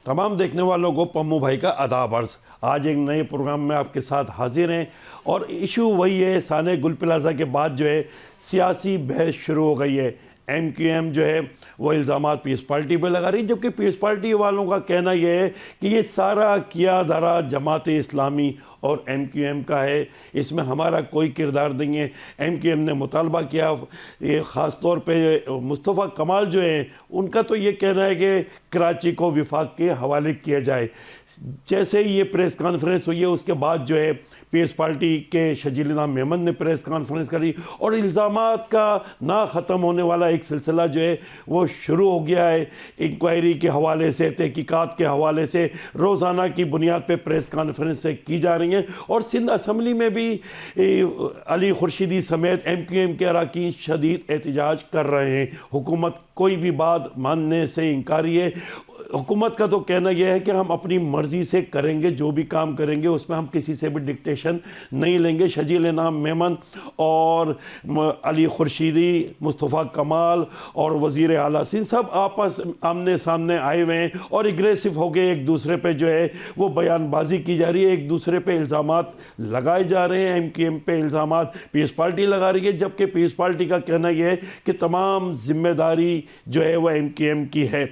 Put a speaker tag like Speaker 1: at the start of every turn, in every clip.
Speaker 1: تمام دیکھنے والوں کو پمو بھائی کا آداب عرض۔ آج ایک نئے پروگرام میں آپ کے ساتھ حاضر ہیں اور ایشو وہی ہے، سانحہ گل پلازہ کے بعد جو ہے سیاسی بحث شروع ہو گئی ہے۔ ایم کیو ایم جو ہے وہ الزامات پیس پارٹی پہ لگا رہی ہے، جبکہ پیس پارٹی والوں کا کہنا یہ ہے کہ یہ سارا کیا دھرا جماعت اسلامی اور ایم کیو ایم کا ہے، اس میں ہمارا کوئی کردار نہیں ہے۔ ایم کیو ایم نے مطالبہ کیا، یہ خاص طور پہ مصطفیٰ کمال جو ہیں ان کا تو یہ کہنا ہے کہ کراچی کو وفاق کے حوالے کیا جائے۔ جیسے ہی یہ پریس کانفرنس ہوئی ہے اس کے بعد جو ہے پیس پارٹی کے شجیل نام میمن نے پریس کانفرنس کری اور الزامات کا نہ ختم ہونے والا ایک سلسلہ جو ہے وہ شروع ہو گیا ہے۔ انکوائری کے حوالے سے، تحقیقات کے حوالے سے روزانہ کی بنیاد پہ پریس کانفرنس سے کی جا رہی ہیں، اور سندھ اسمبلی میں بھی علی خورشیدی سمیت ایم کیو ایم کے اراکین شدید احتجاج کر رہے ہیں۔ حکومت کوئی بھی بات ماننے سے انکاری ہے۔ حکومت کا تو کہنا یہ ہے کہ ہم اپنی مرضی سے کریں گے، جو بھی کام کریں گے اس میں ہم کسی سے بھی ڈکٹیشن نہیں لیں گے۔ شجیل نام میمن اور علی خورشیدی، مصطفیٰ کمال اور وزیر اعلیٰ سندھ سب آپس آمنے سامنے آئے ہوئے ہیں اور اگریسو ہو گئے، ایک دوسرے پہ جو ہے وہ بیان بازی کی جا رہی ہے، ایک دوسرے پہ الزامات لگائے جا رہے ہیں۔ ایم کیو ایم پہ الزامات پیس پارٹی لگا رہی ہے، جبکہ پیس پارٹی کا کہنا یہ ہے کہ تمام ذمہ داری جو ہے وہ ایم کیو ایم کی ہے۔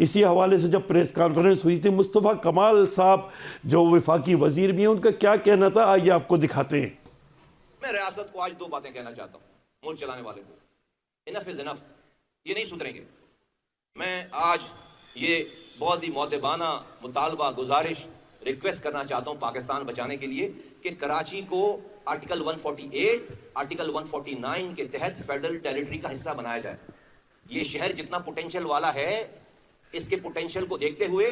Speaker 1: اسی حوالے سے جب پریس کانفرنس ہوئی تھی، مصطفیٰ کمال صاحب جو وفاقی وزیر بھی ہیں ان کا کیا کہنا تھا، آئیے آپ کو دکھاتے ہیں۔
Speaker 2: میں ریاست کو آج دو باتیں کہنا چاہتا ہوں، ملک چلانے والے کو، انف از انف، یہ نہیں سدھریں گے۔ میں آج یہ بہت ہی مؤدبانہ مطالبہ، گزارش، ریکویسٹ کرنا چاہتا ہوں پاکستان بچانے کے لیے کہ کراچی کو آرٹیکل 148، آرٹیکل 149 کے تحت فیڈرل ٹیریٹری کا حصہ بنایا جائے۔ یہ شہر جتنا پوٹینشیل والا ہے، اس کے پوٹینشیل کو دیکھتے ہوئے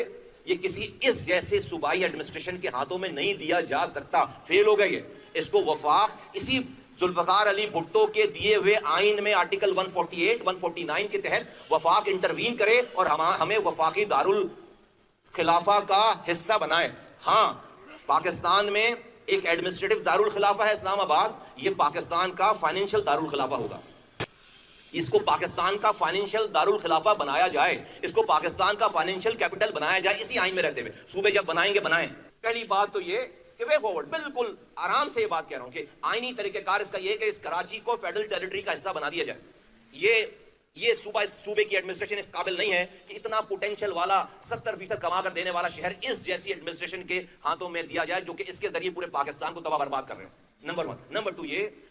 Speaker 2: یہ کسی اس جیسے صوبائی ایڈمنسٹریشن کے ہاتھوں میں نہیں دیا جا سکتا، فیل ہو گئی ہے۔ اس کو وفاق اسی ذوالفقار علی بھٹو کے دیے ہوئے آئین میں آرٹیکل 148، 149 کے تحت وفاق انٹروین کرے اور ہمیں وفاقی دارالخلافہ کا حصہ بنائے۔ ہاں، پاکستان میں ایک ایڈمنسٹریٹو دارالخلافہ ہے اسلام آباد، یہ پاکستان کا فائنینشیل دارالخلافہ ہوگا۔ اس کو پاکستان کا فائنینشیل دارالخلافہ بنایا جائے، اس کو پاکستان کا فائنینشیل کیپٹل بنایا جائے، اسی آئین میں رہتے ہوئے۔ صوبے جب بنائیں گے بنائیں۔ پہلی بات تو یہ کہ وے فارورڈ، بالکل آرام سے یہ بات کہہ رہا ہوں کہ آئینی طریقہ کار اس کا یہ ہے کہ اس کراچی کو فیڈرل ٹیریٹری کا حصہ بنا دیا جائے۔ یہ صوبے کی ایڈمنسٹریشن اس قابل نہیں ہے کہ اتنا پوٹینشیل والا 70% کما کر دینے والا شہر اس جیسی ایڈمنسٹریشن کے ہاتھوں میں دیا جائے جو کہ اس کے ذریعے پورے پاکستان کو تباہ برباد کر رہے ہیں۔ نمبر 1۔ نمبر 2،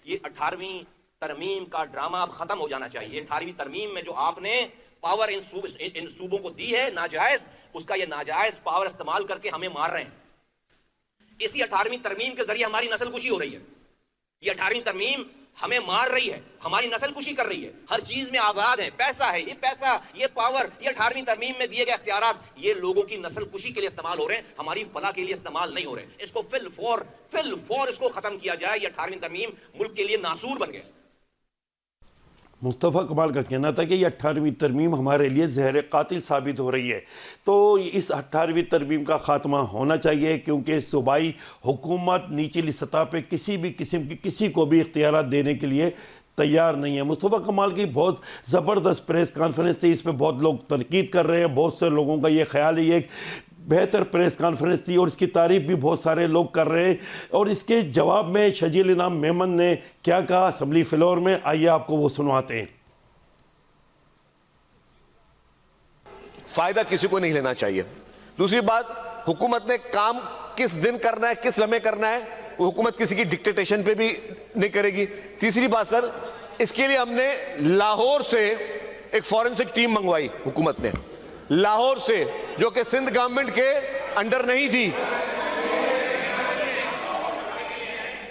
Speaker 2: یہ 18ویں ترمیم کا ڈرامہ اب ختم ہو جانا چاہیے۔ 18ویں ترمیم میں جو آپ نے پاور ان صوبوں کو دی ہے ناجائز، اس کا یہ ناجائز پاور استعمال کر کے ہمیں مار رہے ہیں۔ اسی 18ویں ترمیم کے ذریعے ہماری نسل کشی ہو رہی ہے۔ یہ 18ویں ترمیم ہمیں مار رہی ہے، ہماری نسل کشی کر رہی ہے۔ ہر چیز میں آزاد ہے، پیسہ ہے، یہ پیسہ، یہ پاور، یہ 18ویں ترمیم میں دیے گئے اختیارات یہ لوگوں کی نسل کشی کے لیے استعمال ہو رہے ہیں، ہماری فلاح کے لیے استعمال نہیں ہو رہے ہیں۔ اس کو فل فور اس کو ختم کیا جائے۔ یہ 18ویں ترمیم ملک کے لیے ناسور بن گئے۔
Speaker 1: مصطفیٰ کمال کا کہنا تھا کہ یہ 18ویں ترمیم ہمارے لیے زہر قاتل ثابت ہو رہی ہے، تو اس 18ویں ترمیم کا خاتمہ ہونا چاہیے، کیونکہ صوبائی حکومت نیچلی سطح پہ کسی بھی قسم کی کسی کو بھی اختیارات دینے کے لیے تیار نہیں ہے۔ مصطفیٰ کمال کی بہت زبردست پریس کانفرنس تھی، اس پہ بہت لوگ تنقید کر رہے ہیں، بہت سے لوگوں کا یہ خیال ہے یہ ایک بہتر پریس کانفرنس تھی اور اس کی تعریف بھی بہت سارے لوگ کر رہے ہیں۔ اور اس کے جواب میں شجیل نام میمن نے کیا کہا اسمبلی فلور میں، آئیے آپ کو وہ سنواتے ہیں۔
Speaker 3: فائدہ کسی کو نہیں لینا چاہیے۔ دوسری بات، حکومت نے کام کس دن کرنا ہے، کس لمحے کرنا ہے، وہ حکومت کسی کی ڈکٹیٹیشن پہ بھی نہیں کرے گی۔ تیسری بات سر، اس کے لیے ہم نے لاہور سے ایک فورنسک ٹیم منگوائی، حکومت نے لاہور سے، جو کہ سندھ گورنمنٹ کے انڈر نہیں تھی۔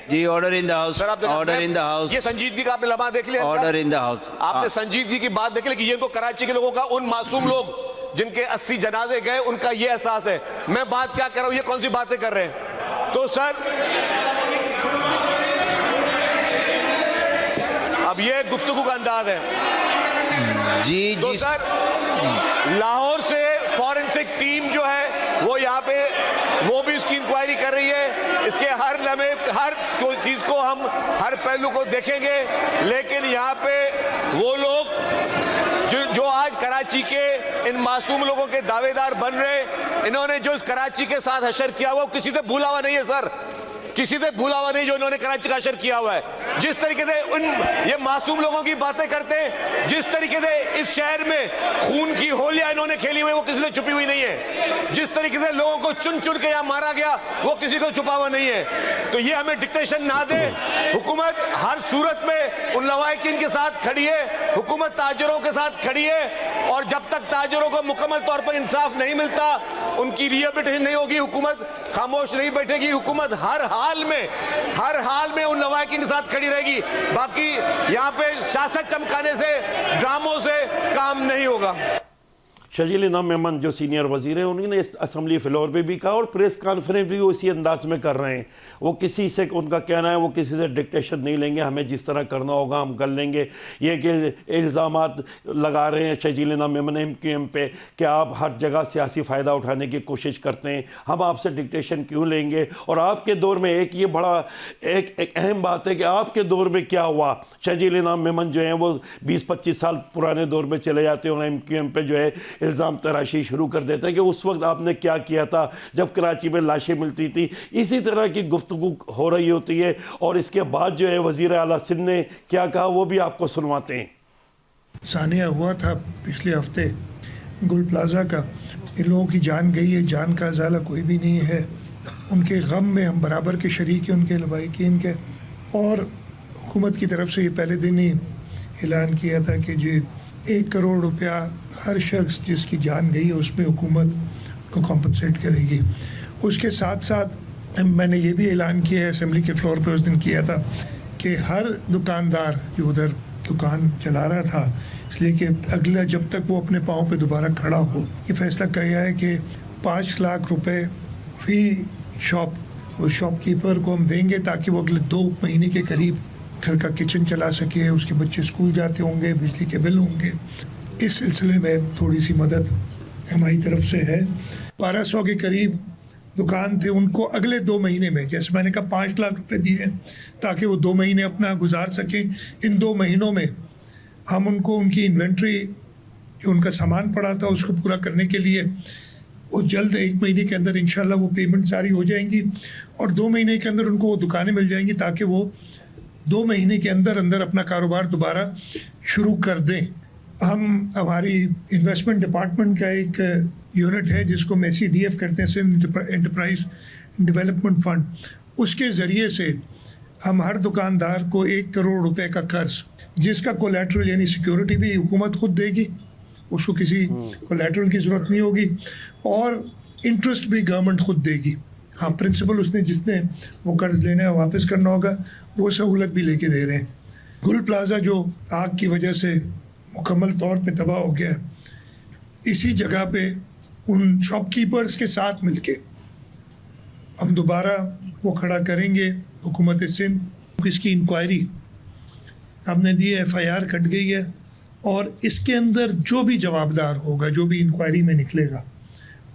Speaker 4: جی order in the house, order in the house.
Speaker 3: یہ سنجیدگی کا آپ نے لمحہ دیکھ لیا،
Speaker 4: آرڈر ان دا ہاؤس۔
Speaker 3: آپ نے سنجیدگی کی بات دیکھ لی کہ یہ تو کراچی کے لوگوں کا، ان معصوم لوگ جن کے 80 جنازے گئے، ان کا یہ احساس ہے۔ میں بات کیا کر رہا ہوں، یہ کون سی باتیں کر رہے ہیں؟ تو سر اب یہ گفتگو کا انداز ہے
Speaker 4: جی
Speaker 3: تو سر لاہور سے فورنسک ٹیم جو ہے وہ یہاں پہ وہ بھی اس کی انکوائری کر رہی ہے۔ اس کے ہر لمحے ہر چیز کو ہم ہر پہلو کو دیکھیں گے، لیکن یہاں پہ وہ لوگ جو آج آج کراچی کے ان معصوم لوگوں کے دعوے دار بن رہے، انہوں نے جو اس کراچی کے ساتھ حشر کیا ہوا کسی سے بھولا ہوا نہیں ہے سر، کسی سے بھولا ہوا نہیں جو انہوں نے کراچی کا حشر کیا ہوا ہے. جس طریقے سے یہ معصوم لوگوں کی باتیں کرتے ہیں، جس طریقے سے اس شہر میں خون کی ہولیاں انہوں نے کھیلی ہوئی وہ کسی سے چھپی ہوئی نہیں ہے، جس طریقے سے لوگوں کو چن چن کے یہاں مارا گیا وہ کسی کو چھپا ہوا نہیں ہے. تو یہ ہمیں ڈکٹیشن نہ دے. حکومت ہر صورت میں ان لواحقین کے ساتھ کھڑی ہے، حکومت تاجروں کے ساتھ کھڑی ہے، اور جب تک تاجروں کو مکمل طور پر انصاف نہیں ملتا، ان کی ریہیبلیٹیشن نہیں ہوگی، حکومت خاموش نہیں بیٹھے گی. حکومت ہر حال میں ان لواحقین کے ساتھ کھڑی رہے گی. باقی یہاں پہ سیاست چمکانے سے، ڈراموں سے کام نہیں ہوگا.
Speaker 1: شجیل انعام میمن جو سینئر وزیر ہیں، انہوں نے اس اسمبلی فلور پہ بھی کہا اور پریس کانفرنس بھی اسی انداز میں کر رہے ہیں. وہ کسی سے، ان کا کہنا ہے وہ کسی سے ڈکٹیشن نہیں لیں گے، ہمیں جس طرح کرنا ہوگا ہم کر لیں گے. یہ کہ الزامات لگا رہے ہیں شجیل انعام میمن ایم کیو ایم پہ کہ آپ ہر جگہ سیاسی فائدہ اٹھانے کی کوشش کرتے ہیں، ہم آپ سے ڈکٹیشن کیوں لیں گے. اور آپ کے دور میں ایک یہ بڑا ایک اہم بات ہے کہ آپ کے دور میں کیا ہوا. شجیل انعام میمن جو ہیں وہ 20-25 سال پرانے دور میں چلے جاتے ہیں اور ایم کیو ایم پہ جو ہے الزام تراشی شروع کر دیتے ہیں کہ اس وقت آپ نے کیا کیا تھا جب کراچی میں لاشیں ملتی تھی. اسی طرح کی گفتگو ہو رہی ہوتی ہے. اور اس کے بعد جو ہے وزیر اعلیٰ سندھ نے کیا کہا وہ بھی آپ کو سنواتے ہیں.
Speaker 5: ثانیہ ہوا تھا پچھلے ہفتے گل پلازا کا، ان لوگوں کی جان گئی ہے، جان کا ازالہ کوئی بھی نہیں ہے. ان کے غم میں ہم برابر کے شریک ہیں، ان کے لواحقین کے. اور حکومت کی طرف سے یہ پہلے دن ہی اعلان کیا تھا کہ جی 1 کروڑ روپیہ ہر شخص جس کی جان گئی ہے اس میں حکومت کو کمپنسیٹ کرے گی. اس کے ساتھ ساتھ میں نے یہ بھی اعلان کیا ہے اسمبلی کے فلور پہ اس دن کیا تھا کہ ہر دکاندار جو ادھر دکان چلا رہا تھا، اس لیے کہ اگلا جب تک وہ اپنے پاؤں پہ دوبارہ کھڑا ہو، یہ فیصلہ کیا ہے کہ 5 لاکھ روپے فی شاپ وہ شاپ کیپر کو ہم دیں گے تاکہ وہ اگلے 2 مہینے کے قریب گھر کا کچن چلا سکے، اس کے بچے اسکول جاتے ہوں گے، بجلی کے بل ہوں گے. اس سلسلے میں تھوڑی سی مدد ہماری طرف سے ہے. 1200 کے قریب دکان تھے، ان کو اگلے 2 مہینے میں، جیسے میں نے کہا 5 لاکھ روپے دیے تاکہ وہ 2 مہینے اپنا گزار سکیں. ان 2 مہینوں میں ہم ان کو ان کی انوینٹری جو ان کا سامان پڑا تھا اس کو پورا کرنے کے لیے وہ جلد 1 مہینے کے اندر انشاءاللہ وہ پیمنٹ ساری ہو جائیں گی، اور 2 مہینے کے اندر ان کو وہ دکانیں مل جائیں گی تاکہ وہ 2 مہینے کے اندر اپنا کاروبار دوبارہ شروع کر دیں. ہماری انویسٹمنٹ ڈپارٹمنٹ کا ایک یونٹ ہے جس کو میسی ڈی ایف کرتے ہیں، سندھ انٹرپرائز ڈیولپمنٹ فنڈ. اس کے ذریعے سے ہم ہر دکاندار کو 1 کروڑ روپے کا قرض، جس کا کولیٹرل یعنی سیکیورٹی بھی حکومت خود دے گی، اس کو کسی کولیٹرل کی ضرورت نہیں ہوگی، اور انٹرسٹ بھی گورنمنٹ خود دے گی. ہاں پرنسپل اس نے جس نے وہ قرض لینا ہے واپس کرنا ہوگا، وہ سہولت بھی لے کے دے رہے ہیں. گل پلازا جو آگ کی وجہ سے مکمل طور پہ تباہ ہو گیا، اسی جگہ پہ ان شاپ کیپرز کے ساتھ مل کے ہم دوبارہ وہ کھڑا کریں گے. حکومت سندھ اس کی انکوائری ہم نے دی ہے، FIR کٹ گئی ہے، اور اس کے اندر جو بھی جوابدار ہوگا، جو بھی انکوائری میں نکلے گا،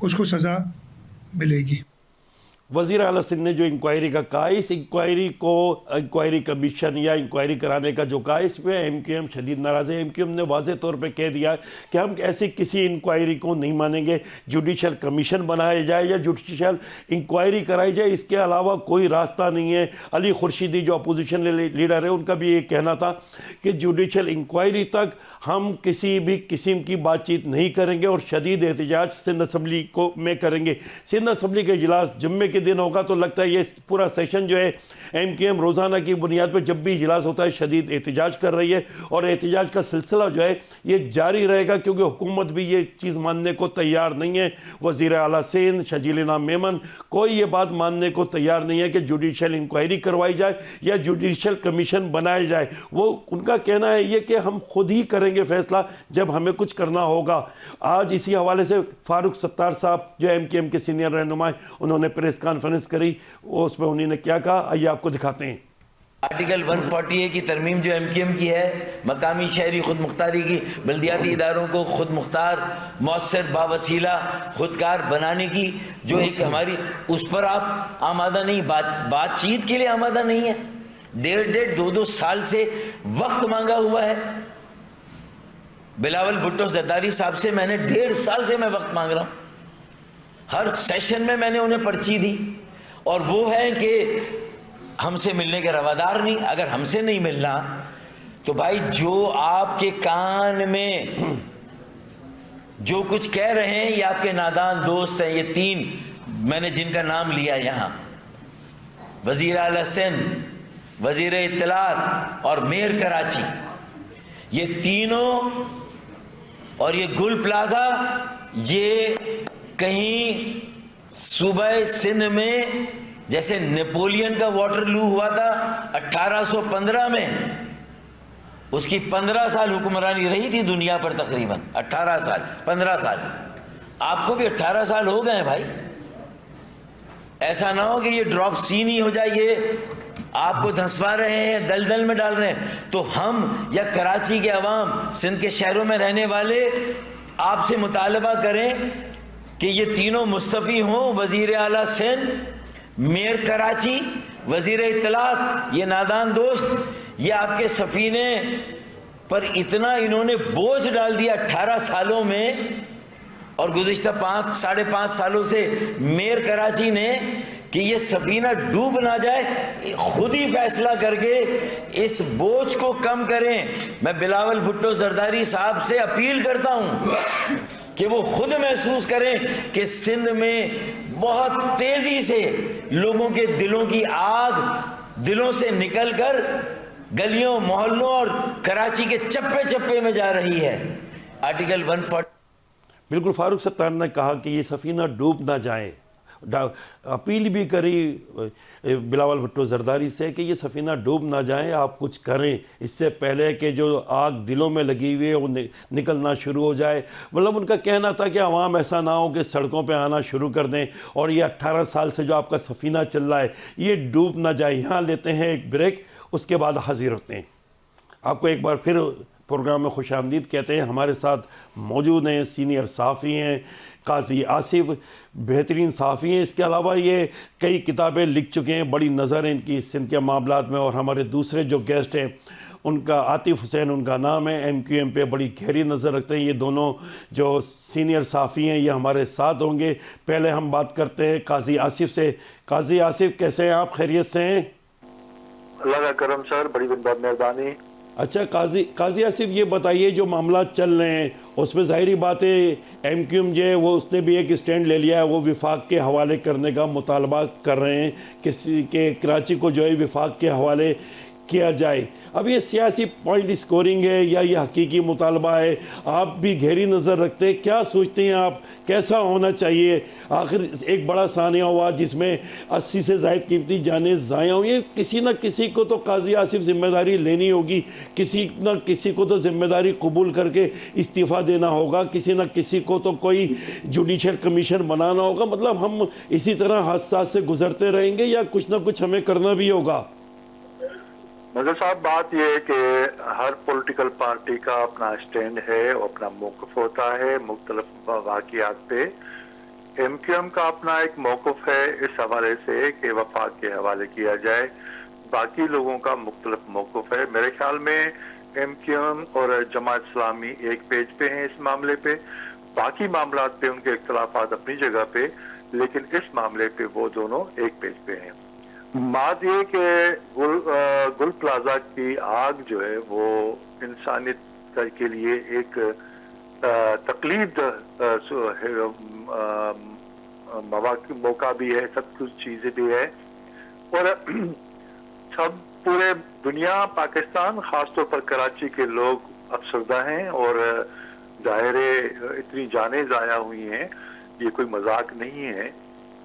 Speaker 5: اس کو سزا ملے گی.
Speaker 1: وزیر اعلیٰ سندھ نے جو انکوائری کا کہا، اس انکوائری کمیشن یا انکوائری کرانے کا جو کہا، اس پہ ایم کیو ایم شدید ناراض ہے. ایم کیو ایم نے واضح طور پہ کہہ دیا کہ ہم ایسی کسی انکوائری کو نہیں مانیں گے. جوڈیشل کمیشن بنایا جائے یا جوڈیشل انکوائری کرائی جائے، اس کے علاوہ کوئی راستہ نہیں ہے. علی خورشیدی جو اپوزیشن لیڈر ہے، ان کا بھی یہ کہنا تھا کہ جوڈیشل انکوائری تک ہم کسی بھی قسم کی بات چیت نہیں کریں گے اور شدید احتجاج سندھ اسمبلی میں کریں گے. سندھ اسمبلی کا اجلاس جمعے کے دن ہوگا، تو لگتا ہے یہ پورا سیشن جو ہے ایم کیو ایم روزانہ کی بنیاد پہ جب بھی اجلاس ہوتا ہے شدید احتجاج کر رہی ہے، اور احتجاج کا سلسلہ جو ہے یہ جاری رہے گا، کیونکہ حکومت بھی یہ چیز ماننے کو تیار نہیں ہے. وزیر اعلیٰ سندھ شجیل انعام میمن کوئی یہ بات ماننے کو تیار نہیں ہے کہ جوڈیشل انکوائری کروائی جائے یا جوڈیشل کمیشن بنایا جائے. وہ ان کا کہنا ہے یہ کہ ہم خود ہی کریں گے فیصلہ جب ہمیں کچھ کرنا ہوگا. آج اسی حوالے سے فاروق ستار صاحب جو ایم کیو ایم کے سینئر رہنما ہیں، انہوں نے پریس کانفرنس کری، اس میں انہوں نے کیا کہا آئیے آپ کو دکھاتے ہیں.
Speaker 6: آرٹیکل 140 کی ترمیم جو ایم کیو ایم کی ہے، مقامی شہری خود مختاری کی، بلدیاتی اداروں کو خود مختار، مؤثر، باوسیلہ، خودکار بنانے کی جو ایک ہماری، اس پر آپ آمادہ نہیں، بات چیت کے لیے آمادہ نہیں ہے. 1.5 2 سال سے وقت مانگا ہوا ہے. بلاول بھٹو زرداری صاحب سے میں نے 1.5 سال سے میں وقت مانگ رہا ہوں، ہر سیشن میں میں نے انہیں پرچی دی، اور وہ ہے کہ ہم سے ملنے کے روادار نہیں۔ اگر ہم سے نہیں ملنا تو بھائی جو آپ کے کان میں جو کچھ کہہ رہے ہیں یہ آپ کے نادان دوست ہیں، یہ 3 میں نے جن کا نام لیا یہاں، وزیر اعلیٰ سندھ، وزیر اطلاعات اور میئر کراچی، یہ تینوں اور یہ گل پلازا، یہ کہیں صوبہ سندھ میں جیسے نیپولین کا واٹر لو ہوا تھا 1815 میں، اس کی 15 سال حکمرانی رہی تھی دنیا پر، تقریباً 18 سال 15 سال، آپ کو بھی 18 سال ہو گئے ہیں بھائی۔ ایسا نہ ہو کہ یہ ڈراپ سی نہیں ہو جائے، یہ آپ کو دھنسوا رہے ہیں، دلدل میں ڈال رہے ہیں۔ تو ہم یا کراچی کے عوام، سندھ کے شہروں میں رہنے والے آپ سے مطالبہ کریں کہ یہ تینوں مستعفی ہوں، وزیر اعلیٰ سندھ، میئر کراچی، وزیر اطلاعات، یہ نادان دوست، یہ آپ کے سفینے پر اتنا انہوں نے بوجھ ڈال دیا 18 سالوں میں، اور گزشتہ 5.5 سالوں سے میئر کراچی نے کہ یہ سفینہ ڈوب نہ جائے، خود ہی فیصلہ کر کے اس بوجھ کو کم کریں۔ میں بلاول بھٹو زرداری صاحب سے اپیل کرتا ہوں کہ وہ خود محسوس کریں کہ سندھ میں بہت تیزی سے لوگوں کے دلوں کی آگ دلوں سے نکل کر گلیوں، محلوں اور کراچی کے چپے چپے میں جا رہی ہے۔ آرٹیکل 140
Speaker 1: بالکل فاروق ستار نے کہا کہ یہ سفینہ ڈوب نہ جائے، اپیل بھی کری بلاول بھٹو زرداری سے کہ یہ سفینہ ڈوب نہ جائیں، آپ کچھ کریں اس سے پہلے کہ جو آگ دلوں میں لگی ہوئی ہے وہ نکلنا شروع ہو جائے۔ مطلب ان کا کہنا تھا کہ عوام ایسا نہ ہو کہ سڑکوں پہ آنا شروع کر دیں، اور یہ 18 سال سے جو آپ کا سفینہ چل رہا ہے یہ ڈوب نہ جائے۔ یہاں لیتے ہیں ایک بریک، اس کے بعد حاضر ہوتے ہیں۔ آپ کو ایک بار پھر پروگرام میں خوش آمدید کہتے ہیں۔ ہمارے ساتھ موجود ہیں سینئر صحافی ہیں قاضی آصف، بہترین صحافی ہیں، اس کے علاوہ یہ کئی کتابیں لکھ چکے ہیں، بڑی نظر ہے ان کی سندھ کے معاملات میں۔ اور ہمارے دوسرے جو گیسٹ ہیں ان کا عاطف حسین ان کا نام ہے، MQM پہ بڑی گہری نظر رکھتے ہیں۔ یہ دونوں جو سینئر صحافی ہیں یہ ہمارے ساتھ ہوں گے۔ پہلے ہم بات کرتے ہیں قاضی آصف سے۔ قاضی آصف کیسے ہیں آپ؟ خیریت سے ہیں؟
Speaker 7: اللہ کا کرم سر، بڑی بہت مہربانی۔
Speaker 1: اچھا قاضی آصف یہ بتائیے جو معاملات چل رہے ہیں اس میں ظاہری بات ہے MQM جو ہے وہ اس نے بھی ایک اسٹینڈ لے لیا ہے، وہ وفاق کے حوالے کرنے کا مطالبہ کر رہے ہیں کہ کراچی کو جو ہے وفاق کے حوالے کیا جائے۔ اب یہ سیاسی پوائنٹ اسکورنگ ہے یا یہ حقیقی مطالبہ ہے؟ آپ بھی گہری نظر رکھتے ہیں، کیا سوچتے ہیں آپ کیسا ہونا چاہیے؟ آخر ایک بڑا سانحہ ہوا جس میں 80 سے زائد قیمتی جانیں ضائع ہوئی ہیں، کسی نہ کسی کو تو قاضی آصف ذمہ داری لینی ہوگی، کسی نہ کسی کو تو ذمہ داری قبول کر کے استعفیٰ دینا ہوگا، کسی نہ کسی کو تو کوئی جوڈیشل کمیشن بنانا ہوگا۔ مطلب ہم اسی طرح حادثات سے گزرتے رہیں گے یا کچھ نہ کچھ ہمیں کرنا بھی ہوگا؟
Speaker 7: نظر صاحب، بات یہ ہے کہ ہر پولیٹیکل پارٹی کا اپنا اسٹینڈ ہے، اپنا موقف ہوتا ہے مختلف واقعات پہ۔ MQM کا اپنا ایک موقف ہے اس حوالے سے کہ وفاق کے حوالے کیا جائے، باقی لوگوں کا مختلف موقف ہے۔ میرے خیال میں MQM اور جماعت اسلامی ایک پیج پہ ہیں اس معاملے پہ، باقی معاملات پہ ان کے اختلافات اپنی جگہ پہ، لیکن اس معاملے پہ وہ دونوں ایک پیج پہ ہیں۔ بات یہ کہ گل پلازا کی آگ جو ہے وہ انسانیت کے لیے ایک تقلید موقع بھی ہے، سب کچھ چیزیں بھی ہے، اور سب پورے دنیا، پاکستان خاص طور پر کراچی کے لوگ افسردہ ہیں، اور ظاہر اتنی جانیں ضائع ہوئی ہیں، یہ کوئی مذاق نہیں ہے۔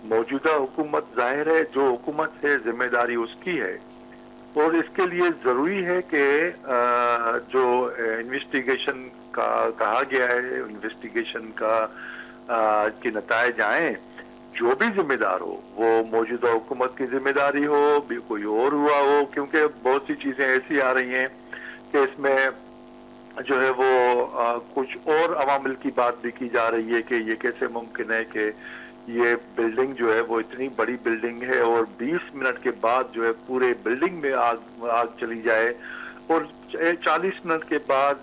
Speaker 7: موجودہ حکومت ظاہر ہے جو حکومت ہے ذمہ داری اس کی ہے، اور اس کے لیے ضروری ہے کہ جو انویسٹیگیشن کا کہا گیا ہے، انویسٹیگیشن کے نتائج آئیں، جو بھی ذمہ دار ہو، وہ موجودہ حکومت کی ذمہ داری ہو، بھی کوئی اور ہوا ہو، کیونکہ بہت سی چیزیں ایسی آ رہی ہیں کہ اس میں جو ہے وہ کچھ اور عوامل کی بات بھی کی جا رہی ہے کہ یہ کیسے ممکن ہے کہ یہ بلڈنگ جو ہے وہ اتنی بڑی بلڈنگ ہے اور 20 منٹ کے بعد جو ہے پورے بلڈنگ میں آگ چلی جائے، اور 40 منٹ کے بعد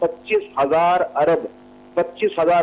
Speaker 8: 25,000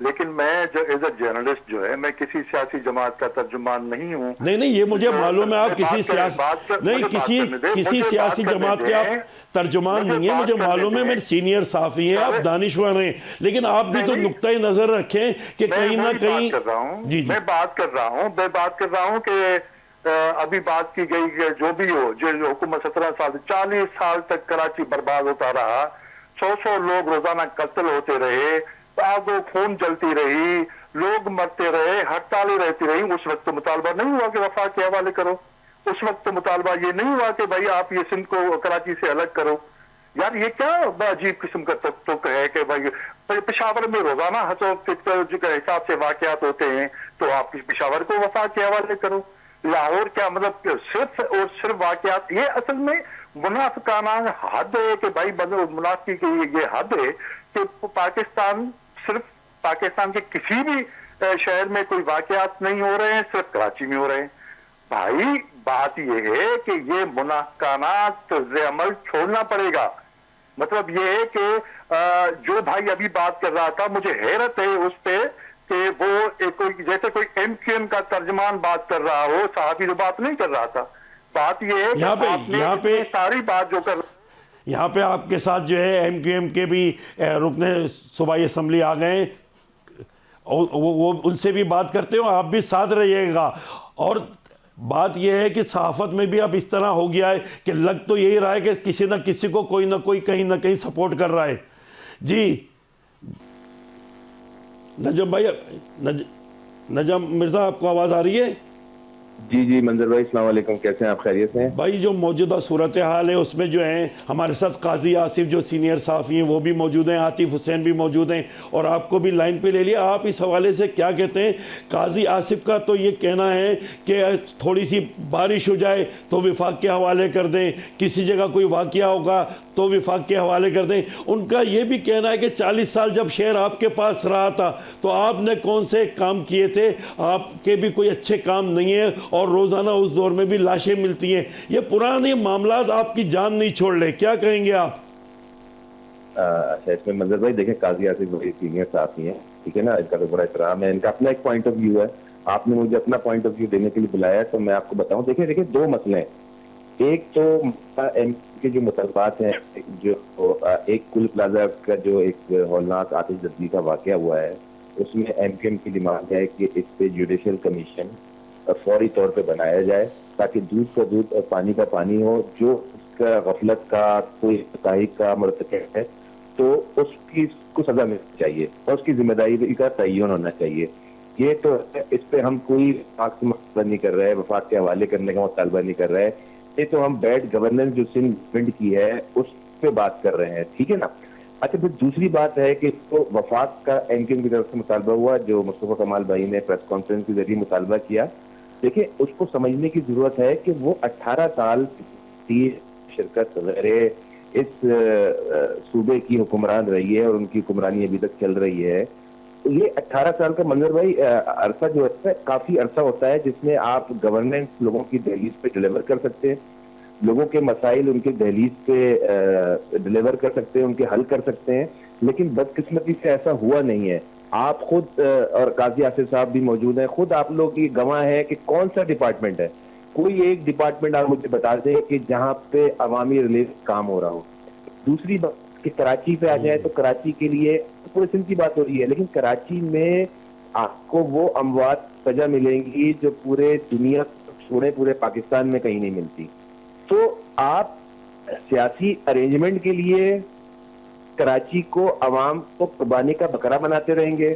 Speaker 7: لیکن میں جو ایز اے جرنلسٹ جو ہے میں کسی سیاسی جماعت کا ترجمان نہیں ہوں.
Speaker 1: نہیں یہ مجھے معلوم ہے آپ کسی سیاسی جماعت کے آپ ترجمان نہیں ہیں, مجھے معلوم ہے میرے سینئر صحافی ہیں, آپ دانشور ہیں, لیکن آپ بھی تو نقطۂ نظر رکھیں کہ کہیں نہ کہیں.
Speaker 7: میں بات کر رہا ہوں کہ ابھی بات کی گئی کہ جو بھی ہو, جو حکومت 40 سال تک کراچی برباد ہوتا رہا, 100 لوگ روزانہ قتل ہوتے رہے, آگ و خون جلتی رہی, لوگ مرتے رہے, ہڑتالیں رہتی رہی. اس وقت مطالبہ نہیں ہوا کہ وفاق کے حوالے کرو, اس وقت مطالبہ یہ نہیں ہوا کہ بھائی آپ یہ سندھ کو کراچی سے الگ کرو. یار یہ کیا عجیب قسم کا تک ہے کہ بھائی پشاور میں روزانہ حساب سے واقعات ہوتے ہیں تو آپ پشاور کو وفاق کے حوالے کرو. لاہور کیا مطلب صرف اور صرف واقعات, یہ اصل میں منافقانہ حد ہے کہ بھائی منافقی کی یہ حد ہے کہ پاکستان صرف پاکستان کے کسی بھی شہر میں کوئی واقعات نہیں ہو رہے ہیں, صرف کراچی میں ہو رہے ہیں. بھائی بات یہ ہے کہ یہ منافقانہ طرز عمل چھوڑنا پڑے گا. مطلب یہ ہے کہ جو بھائی ابھی بات کر رہا تھا, مجھے حیرت ہے اس پہ کہ وہ جیسے کوئی ایم کیو ایم کا ترجمان بات کر رہا ہو, صحافی جو بات نہیں کر رہا تھا. بات یہ ہے کہ آپ نے ساری بات جو کر
Speaker 1: یہاں پہ آپ کے ساتھ جو ہے ایم کیو ایم کے بھی رکن صوبائی اسمبلی آ گئے, وہ ان سے بھی بات کرتے ہو, آپ بھی ساتھ رہیے گا. اور بات یہ ہے کہ صحافت میں بھی اب اس طرح ہو گیا ہے کہ لگ تو یہی رہا ہے کہ کسی نہ کسی کو کوئی نہ کوئی کہیں نہ کہیں سپورٹ کر رہا ہے. جی نجم بھائی, نجم مرزا آپ کو آواز آ رہی ہے؟
Speaker 9: جی منظر بھائی السلام علیکم, کیسے ہیں آپ؟ خیریت سے ہیں
Speaker 1: بھائی؟ جو موجودہ صورتحال ہے اس میں جو ہیں ہمارے ساتھ قاضی آصف جو سینئر صحافی ہیں وہ بھی موجود ہیں, عاطف حسین بھی موجود ہیں, اور آپ کو بھی لائن پہ لے لیا. آپ اس حوالے سے کیا کہتے ہیں؟ قاضی آصف کا تو یہ کہنا ہے کہ تھوڑی سی بارش ہو جائے تو وفاق کے حوالے کر دیں, کسی جگہ کوئی واقعہ ہوگا تو وفاق کے حوالے کر دیں. ان کا یہ بھی کہنا ہے کہ 40 سال جب شہر آپ کے پاس رہا تھا تو آپ نے کون سے کام کیے تھے, آپ کے بھی کوئی اچھے کام نہیں ہیں, اور روزانہ اس دور میں بھی لاشیں ملتی ہیں. یہ پرانے معاملات آپ کی جان نہیں چھوڑ لے, کیا کہیں گے آپ؟
Speaker 9: اچھا, اس میں منظر بھائی دیکھیں قاضی آصف بڑے سینئر صحافی ہیں, ٹھیک ہے نا, ان کا تو بڑا احترام ہے, ان کا اپنا ایک پوائنٹ آف ویو ہے. آپ نے مجھے اپنا پوائنٹ آف ویو دینے کے لیے بلایا ہے تو میں آپ کو بتاؤں. دیکھیں دو مسئلے ہیں. ایک تو ایم کے جو مطالبات ہیں, جو ایک کل پلازا کا جو ایک ہولناک آتش زدگی کا واقعہ ہوا ہے, اس میں ایم کیو ایم کی ڈیمانڈ ہے کہ اس پہ جوڈیشل کمیشن فوری طور پہ بنایا جائے تاکہ دودھ کا دودھ اور پانی کا پانی ہو. جو اس کا غفلت کا کوئی تحقیق کا مرتکب ہے تو اس کو سزا ملنی چاہیے اور اس کی ذمہ داری کا تعین ہونا چاہیے. یہ تو اس پہ ہم کوئی وفاق سے مطالبہ نہیں کر رہے, وفاق کے حوالے کرنے کا مطالبہ نہیں کر رہے. یہ تو ہم بیڈ گورننس جو سندھ گورنمنٹ کی ہے اس پہ بات کر رہے ہیں, ٹھیک ہے نا. اچھا, پھر دوسری بات ہے کہ تو وفاق کا ایم کیو ایم کی طرف سے مطالبہ ہوا, جو مصطفیٰ کمال بھائی نے پریس کانفرنس کے ذریعے مطالبہ کیا. دیکھیں اس کو سمجھنے کی ضرورت ہے کہ وہ 18 سال کی شرکت وغیرہ اس صوبے کی حکمران رہی ہے اور ان کی حکمرانی ابھی تک چل رہی ہے. یہ 18 سال کا منظر بھائی عرصہ جو ہے کافی عرصہ ہوتا ہے جس میں آپ گورننس لوگوں کی دہلیز پہ ڈیلیور کر سکتے ہیں, لوگوں کے مسائل ان کے دہلیز پہ ڈیلیور کر سکتے ہیں, ان کے حل کر سکتے ہیں. لیکن بدقسمتی سے ایسا ہوا نہیں ہے. آپ خود اور قاضی آصف صاحب بھی موجود ہیں, خود آپ لوگ یہ گواہ ہیں کہ کون سا ڈپارٹمنٹ ہے, کوئی ایک ڈپارٹمنٹ آپ مجھے بتا دیں کہ جہاں پہ عوامی ریلیف کام ہو رہا ہو. دوسری بات کہ کراچی پہ آ جائے تو کراچی کے لیے پورے سندھ کی بات ہو رہی ہے, لیکن کراچی میں آپ کو وہ اموات سزا ملیں گی جو پورے دنیا چھوڑے پورے پاکستان میں کہیں نہیں ملتی. تو آپ سیاسی ارینجمنٹ کے لیے کراچی کو عوام کو قربانی کا بکرا بناتے رہیں گے.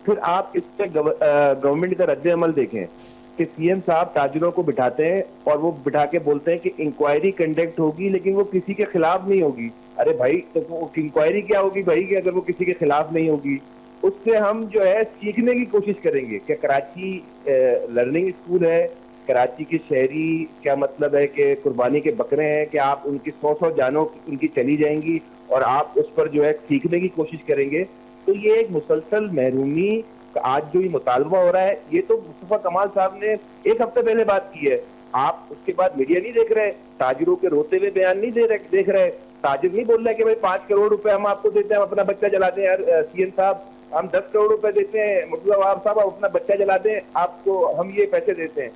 Speaker 9: پھر آپ اس پہ گورنمنٹ کا رد عمل دیکھیں کہ سی ایم صاحب تاجروں کو بٹھاتے ہیں اور وہ بٹھا کے بولتے ہیں کہ انکوائری کنڈکٹ ہوگی لیکن وہ کسی کے خلاف نہیں ہوگی. ارے بھائی تو وہ انکوائری کیا ہوگی بھائی کہ اگر وہ کسی کے خلاف نہیں ہوگی. اس سے ہم جو ہے سیکھنے کی کوشش کریں گے کہ کراچی لرننگ اسکول ہے, کراچی کے شہری کیا مطلب ہے کہ قربانی کے بکرے ہیں کہ آپ ان کی 100 جانوں ان کی چلی جائیں گی اور آپ اس پر جو ہے سیکھنے کی کوشش کریں گے. تو یہ ایک مسلسل محرومی آج جو یہ مطالبہ ہو رہا ہے, یہ تو مصطفیٰ کمال صاحب نے ایک ہفتے پہلے بات کی ہے. آپ اس کے بعد میڈیا نہیں دیکھ رہے, تاجروں کے روتے ہوئے بیان نہیں دیکھ رہے. تاجر نہیں بول رہے کہ بھائی 5 کروڑ روپے ہم آپ کو دیتے ہیں, ہم اپنا بچہ جلاتے ہیں. یار سی ایم صاحب ہم 10 کروڑ روپے دیتے ہیں, مرتضی عوام صاحب آپ اپنا بچہ جلا دیں, آپ کو ہم یہ پیسے دیتے ہیں.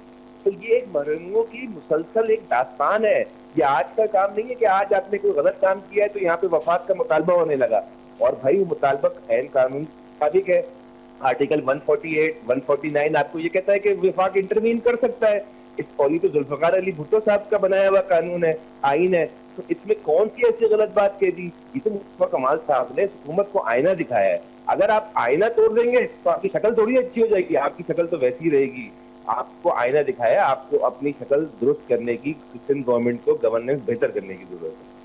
Speaker 9: تو یہ ایک مرنگوں کی مسلسل ایک داستان ہے. یہ آج کا کام نہیں ہے کہ آج آپ نے کوئی غلط کام کیا ہے تو یہاں پہ وفاق کا مطالبہ ہونے لگا. اور بھائی وہ مطالبہ عین قانون مطابق ہے. آرٹیکل 148, 149 آپ کو یہ کہتا ہے کہ وفاق انٹروین کر سکتا ہے. اور یہ تو ذوالفقار علی بھٹو صاحب کا بنایا ہوا قانون ہے, آئین ہے. تو اس میں کون سی ایسی غلط بات کہہ دی؟ یہ تو مصطفیٰ کمال صاحب نے حکومت کو آئینہ دکھایا ہے. اگر آپ آئینہ توڑ دیں گے تو آپ کی شکل تھوڑی اچھی ہو جائے گی, آپ کی شکل تو ویسی رہے گی. آپ کو آئینہ دکھایا, آپ کو اپنی شکل درست کرنے کی, سندھ گورنمنٹ کو گورننس بہتر کرنے کی ضرورت ہے.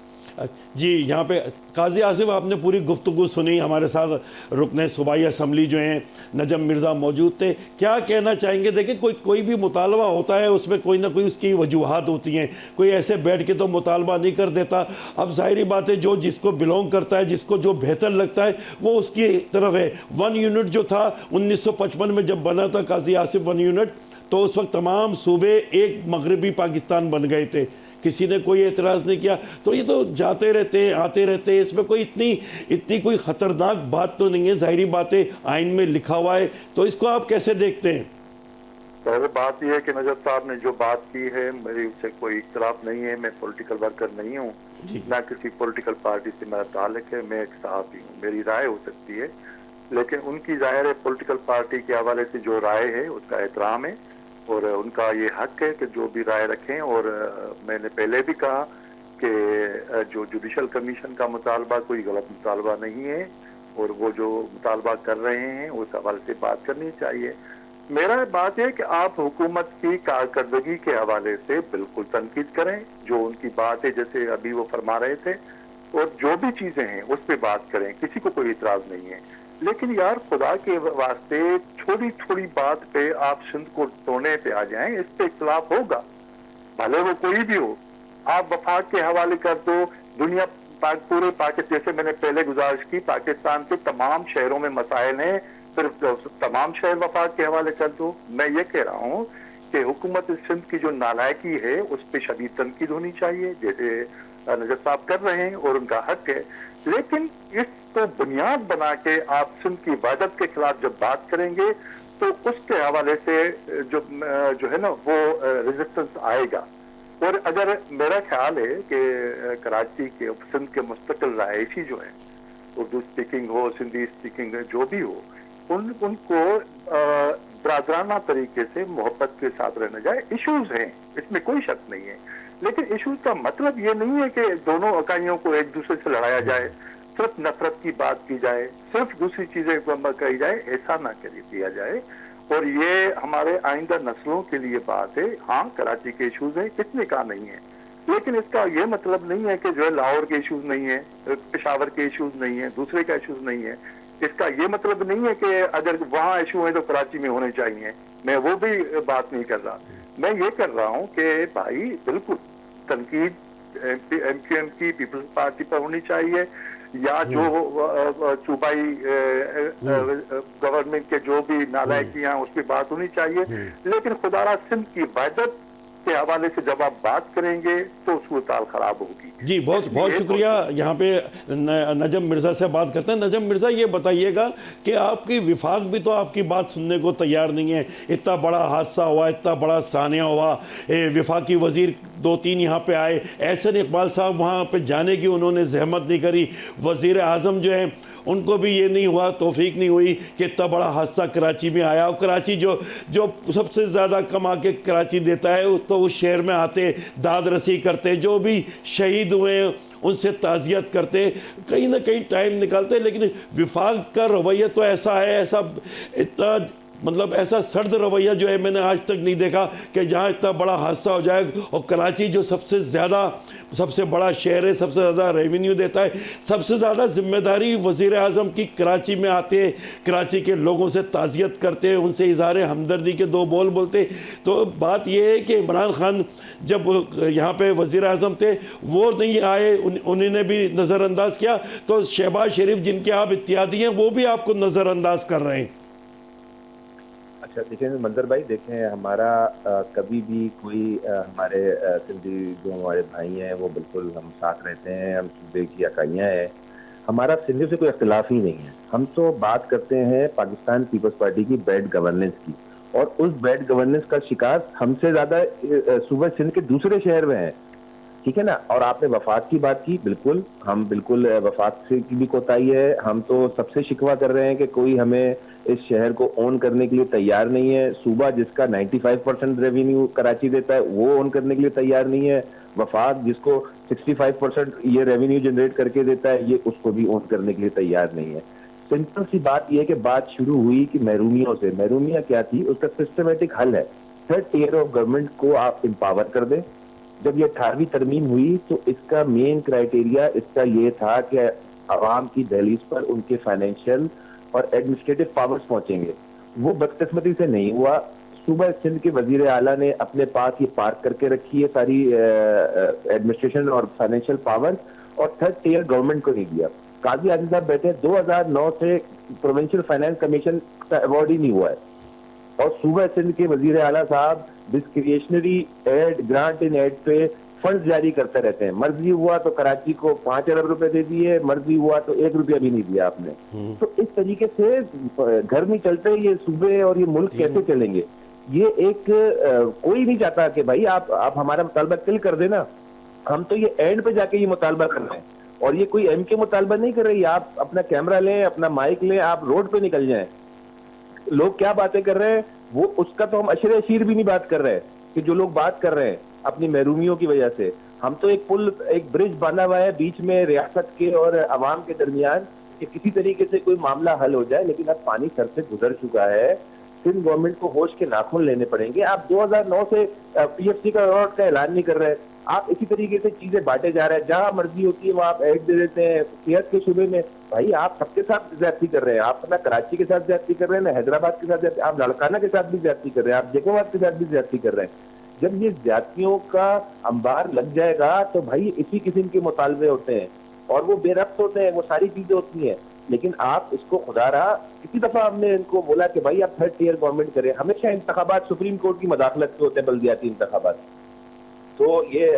Speaker 1: جی یہاں پہ قاضی آصف آپ نے پوری گفتگو سنی, ہمارے ساتھ رکن صوبائی اسمبلی جو ہیں نجم مرزا موجود تھے. کیا کہنا چاہیں گے؟ دیکھیں کوئی بھی مطالبہ ہوتا ہے اس میں کوئی نہ کوئی اس کی وجوہات ہوتی ہیں, کوئی ایسے بیٹھ کے تو مطالبہ نہیں کر دیتا. اب ظاہری بات ہے جو جس کو بلونگ کرتا ہے, جس کو جو بہتر لگتا ہے وہ اس کی طرف ہے. 1 یونٹ جو تھا 1955 میں جب بنا تھا قاضی آصف 1 یونٹ, تو اس وقت تمام صوبے ایک مغربی پاکستان بن گئے تھے, کسی نے کوئی اعتراض نہیں کیا. تو یہ تو جاتے رہتے ہیں آتے رہتے ہیں, اس میں کوئی اتنی کوئی خطرناک بات تو نہیں ہے. ظاہری بات ہے آئین میں لکھا ہوا ہے, تو اس کو آپ کیسے دیکھتے ہیں؟
Speaker 7: پہلے بات یہ ہے کہ نجف صاحب نے جو بات کی ہے میری اس سے کوئی اختلاف نہیں ہے. میں پولیٹیکل ورکر نہیں ہوں, نہ کسی پولیٹیکل پارٹی سے میرا تعلق ہے. میں ایک صحافی ہوں, میری رائے ہو سکتی ہے, لیکن ان کی ظاہر ہے پولیٹیکل پارٹی کے حوالے سے جو رائے ہے اس کا احترام ہے, اور ان کا یہ حق ہے کہ جو بھی رائے رکھیں. اور میں نے پہلے بھی کہا کہ جو جوڈیشل کمیشن کا مطالبہ کوئی غلط مطالبہ نہیں ہے, اور وہ جو مطالبہ کر رہے ہیں اس حوالے سے بات کرنی چاہیے. میرا بات ہے کہ آپ حکومت کی کارکردگی کے حوالے سے بالکل تنقید کریں, جو ان کی بات ہے جیسے ابھی وہ فرما رہے تھے, اور جو بھی چیزیں ہیں اس پہ بات کریں, کسی کو کوئی اعتراض نہیں ہے. لیکن یار خدا کے واسطے چھوٹی چھوٹی بات پہ آپ سندھ کو توڑنے پہ آ جائیں, اس پہ اختلاف ہوگا بھلے وہ کوئی بھی ہو. آپ وفاق کے حوالے کر دو, دنیا پورے پاکستان, جیسے میں نے پہلے گزارش کی, پاکستان کے تمام شہروں میں مسائل ہیں, صرف تمام شہر وفاق کے حوالے کر دو. میں یہ کہہ رہا ہوں کہ حکومت سندھ کی جو نالائکی ہے اس پہ شدید تنقید ہونی چاہیے, جیسے نجف صاحب کر رہے ہیں, اور ان کا حق ہے. لیکن اس کو بنیاد بنا کے آپ سندھ کی وحدت کے خلاف جب بات کریں گے تو اس کے حوالے سے جو ہے نا وہ ریزسٹنس آئے گا. اور اگر میرا خیال ہے کہ کراچی کے سندھ کے مستقل رہائشی جو ہیں, اردو سپیکنگ ہو, سندھی سپیکنگ جو بھی ہو, ان کو برادرانہ طریقے سے محبت کے ساتھ رہنا جائے. ایشوز ہیں, اس میں کوئی شک نہیں ہے, لیکن ایشوز کا مطلب یہ نہیں ہے کہ دونوں اکائیوں کو ایک دوسرے سے لڑایا جائے, صرف نفرت کی بات کی جائے, صرف دوسری چیزیں کہی جائے. ایسا نہ کیا جائے, اور یہ ہمارے آئندہ نسلوں کے لیے بات ہے. ہاں کراچی کے ایشوز ہیں, کس نے کہا نہیں ہے, لیکن اس کا یہ مطلب نہیں ہے کہ جو ہے لاہور کے ایشوز نہیں ہیں, پشاور کے ایشوز نہیں ہیں, دوسرے کا ایشوز نہیں ہے. اس کا یہ مطلب نہیں ہے کہ اگر وہاں ایشو ہیں تو کراچی میں ہونے چاہیے. میں وہ بھی بات نہیں کر رہا. میں یہ کر رہا ہوں کہ بھائی بالکل تنقید ایم کیو ایم کی, پیپلز پارٹی پر ہونی چاہیے, یا جو صوبائی گورنمنٹ کے جو بھی نالائکیاں اس پہ بات ہونی چاہیے. لیکن خدا را سندھ کی وحدت کے حوالے سے جب آپ بات کریں گے تو صورتحال خراب ہوگی.
Speaker 1: جی بہت شکریہ. یہاں پہ نجم مرزا سے بات کرتے ہیں. نجم مرزا یہ بتائیے گا کہ آپ کی وفاق بھی تو آپ کی بات سننے کو تیار نہیں ہے. اتنا بڑا حادثہ ہوا, اتنا بڑا سانحہ ہوا, وفاقی وزیر 2-3 یہاں پہ آئے, احسن اقبال صاحب وہاں پہ جانے کی انہوں نے زحمت نہیں کری, وزیر اعظم جو ہیں ان کو بھی یہ نہیں ہوا, توفیق نہیں ہوئی کہ اتنا بڑا حادثہ کراچی میں آیا. اور کراچی جو سب سے زیادہ کما کے کراچی دیتا ہے تو اس شہر میں آتے, داد رسی کرتے, جو بھی شہید ہوئے ہیں ان سے تعزیت کرتے, کہیں نہ کہیں ٹائم نکالتے. لیکن وفاق کا رویہ تو ایسا ہے, اتنا مطلب ایسا سرد رویہ جو ہے میں نے آج تک نہیں دیکھا کہ جہاں اتنا بڑا حادثہ ہو جائے. اور کراچی جو سب سے بڑا شہر ہے, سب سے زیادہ ریونیو دیتا ہے, سب سے زیادہ ذمہ داری وزیر اعظم کی کراچی میں آتے, کراچی کے لوگوں سے تعزیت کرتے, ان سے اظہار ہمدردی کے 2 بول بولتے. تو بات یہ ہے کہ عمران خان جب یہاں پہ وزیر اعظم تھے وہ نہیں آئے, انہوں نے بھی نظر انداز کیا. تو شہباز شریف جن کے آپ اتحادی ہیں وہ بھی آپ کو نظر انداز کر رہے ہیں.
Speaker 9: اچھا دیکھیں منظر بھائی, دیکھیں ہمارا کبھی بھی کوئی ہمارے سندھی جو ہمارے بھائی ہیں وہ بالکل ہم ساتھ رہتے ہیں, ہم صوبے کی اکائیاں ہیں, ہمارا سندھی سے کوئی اختلاف ہی نہیں ہے. ہم تو بات کرتے ہیں پاکستان پیپلز پارٹی کی بیڈ گورننس کی، اور اس بیڈ گورننس کا شکار ہم سے زیادہ صوبہ سندھ کے دوسرے شہر میں ہیں، ٹھیک ہے نا. اور آپ نے وفات کی بات کی، بالکل ہم بالکل وفات سے کی بھی کوتاہی ہے. ہم تو سب سے شکوہ کر رہے ہیں کہ کوئی ہمیں اس شہر کو اون کرنے کے لیے تیار نہیں ہے. صوبہ جس کا 95% ریونیو کراچی دیتا ہے وہ اون کرنے کے لیے تیار نہیں ہے. وفات جس کو 65% یہ ریونیو جنریٹ کر کے دیتا ہے، یہ اس کو بھی اون کرنے کے لیے تیار نہیں ہے. سمپل سی بات یہ ہے کہ بات شروع ہوئی کہ محرومیوں سے. محرومیاں کیا تھی؟ اس کا سسٹمیٹک حل ہے. تھرڈ ٹیئر آف گورنمنٹ کو آپ امپاور کر دیں. جب یہ 18ویں ترمیم ہوئی تو اس کا مین کرائیٹیریا اس کا یہ تھا کہ عوام کی دہلیز پر ان کے فائنینشیل اور ایڈمنسٹریٹو پاورز پہنچیں گے. وہ بدقسمتی سے نہیں ہوا. صوبہ سندھ کے وزیر اعلیٰ نے اپنے پاس یہ پارک کر کے رکھی ہے ساری ایڈمنسٹریشن اور فائنینشیل پاور، اور تھرڈ ٹیئر گورنمنٹ کو نہیں دیا. قاضی عادل صاحب بیٹھے 2009 سے پروونشل فائنانس کمیشن کا ایوارڈ ہی نہیں ہوا ہے، اور صوبہ سندھ کے وزیر اعلیٰ صاحب ڈسکریشنری ایڈ گرانٹ ان ایڈ پہ فنڈ جاری کرتے رہتے ہیں. مرضی ہوا تو کراچی کو 5 ارب روپے دے دیے، مرضی ہوا تو 1 روپیہ بھی نہیں دیا آپ نے. تو اس طریقے سے گھر نہیں چلتے یہ صوبے اور یہ ملک کیسے چلیں گے؟ یہ ایک کوئی نہیں چاہتا کہ بھائی آپ ہمارا مطالبہ کل کر دینا. ہم تو یہ اینڈ پہ جا کے یہ مطالبہ کر رہے ہیں، اور یہ کوئی ایم کے مطالبہ نہیں کر رہی. آپ اپنا کیمرہ لیں، اپنا مائک لیں، آپ روڈ پہ نکل جائیں. لوگ کیا باتیں کر رہے ہیں وہ اس کا تو ہم اشر اشیر بھی نہیں بات کر رہے کہ جو لوگ بات کر رہے ہیں اپنی محرومیوں کی وجہ سے. ہم تو ایک برج باندھا ہوا ہے بیچ میں ریاست کے اور عوام کے درمیان کہ کسی طریقے سے کوئی معاملہ حل ہو جائے، لیکن اب پانی سر سے گزر چکا ہے. سندھ گورنمنٹ کو ہوش کے ناخن لینے پڑیں گے. آپ 2009 سے پی ایف سی کا ایوارڈ کا اعلان نہیں کر رہے. آپ اسی طریقے سے چیزیں بانٹے جا رہے ہیں، جہاں مرضی ہوتی ہے وہاں آپ ایڈ دے دیتے ہیں. صحت کے شعبے میں بھائی آپ سب کے ساتھ زیادتی کر رہے ہیں. آپ نہ کراچی کے ساتھ زیادتی کر رہے ہیں، نہ حیدرآباد کے ساتھ زیادتی، آپ لاڑکانہ کے ساتھ بھی زیادتی کر رہے ہیں، آپ جیکوباد کے ساتھ بھی زیادتی کر رہے ہیں. جب یہ زیادتیوں کا انبار لگ جائے گا تو بھائی اسی قسم کے مطالبے ہوتے ہیں اور وہ بے ربط ہوتے ہیں، وہ ساری چیزیں ہوتی ہیں. لیکن آپ اس کو خدا رہا کسی دفعہ ہم نے ان کو بولا کہ بھائی آپ تھرڈ ٹیئر گورنمنٹ کریں. ہمیشہ انتخابات سپریم کورٹ کی مداخلت سے ہوتے ہیں، بلدیاتی انتخابات. تو یہ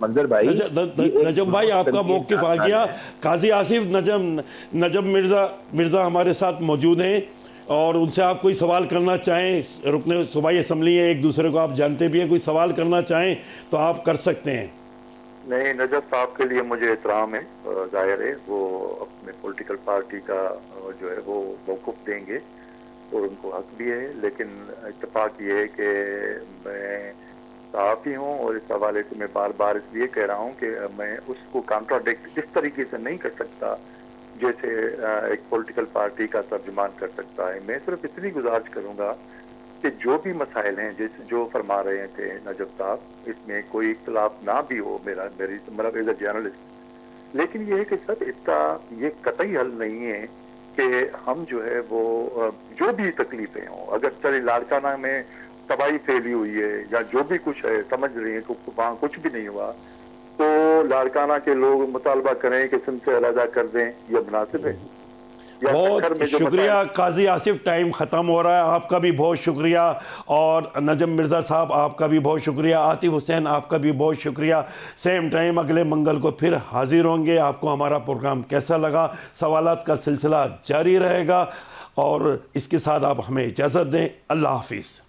Speaker 9: منظر بھائی
Speaker 1: نجم بھائی آپ کا موقف آ گیا. قاضی آصف، نجم مرزا ہمارے ساتھ موجود ہیں اور ان سے آپ کوئی سوال کرنا چاہیں، رکن صوبائی اسمبلی ہے، ایک دوسرے کو آپ جانتے بھی ہیں، کوئی سوال کرنا چاہیں تو آپ کر سکتے ہیں.
Speaker 7: نہیں، نجف صاحب کے لیے مجھے احترام ہے، ظاہر ہے وہ اپنے پولیٹیکل پارٹی کا جو ہے وہ موقف دیں گے اور ان کو حق بھی ہے. لیکن اتفاق یہ ہے کہ میں صحافی ہوں اور اس حوالے سے میں بار بار اس لیے کہہ رہا ہوں کہ میں اس کو کانٹراڈکٹ اس طریقے سے نہیں کر سکتا جیسے ایک پولیٹیکل پارٹی کا ترجمان کر سکتا ہے. میں صرف اتنی گزارش کروں گا کہ جو بھی مسائل ہیں جو فرما رہے تھے نجف صاحب، اس میں کوئی اختلاف نہ بھی ہو میری مطلب ایز اے جرنلسٹ، لیکن یہ ہے کہ سر اس کا یہ قطعی حل نہیں ہے کہ ہم جو ہے وہ جو بھی تکلیفیں ہوں، اگر چلے لاڑکانہ میں تباہی پھیلی ہوئی ہے یا جو بھی کچھ ہے، سمجھ رہی ہیں کہ وہاں کچھ بھی نہیں ہوا، تو لاڑکانہ کے لوگ مطالبہ کریں کہ سندھ سے علیحدہ کر دیں، یہ مناسب ہے.
Speaker 1: بہت شکریہ قاضی آصف، ٹائم ختم ہو رہا ہے. آپ کا بھی بہت شکریہ، اور نجم مرزا صاحب آپ کا بھی بہت شکریہ. عاطف حسین آپ کا بھی بہت شکریہ. سیم ٹائم اگلے منگل کو پھر حاضر ہوں گے. آپ کو ہمارا پروگرام کیسا لگا؟ سوالات کا سلسلہ جاری رہے گا، اور اس کے ساتھ آپ ہمیں اجازت دیں. اللہ حافظ.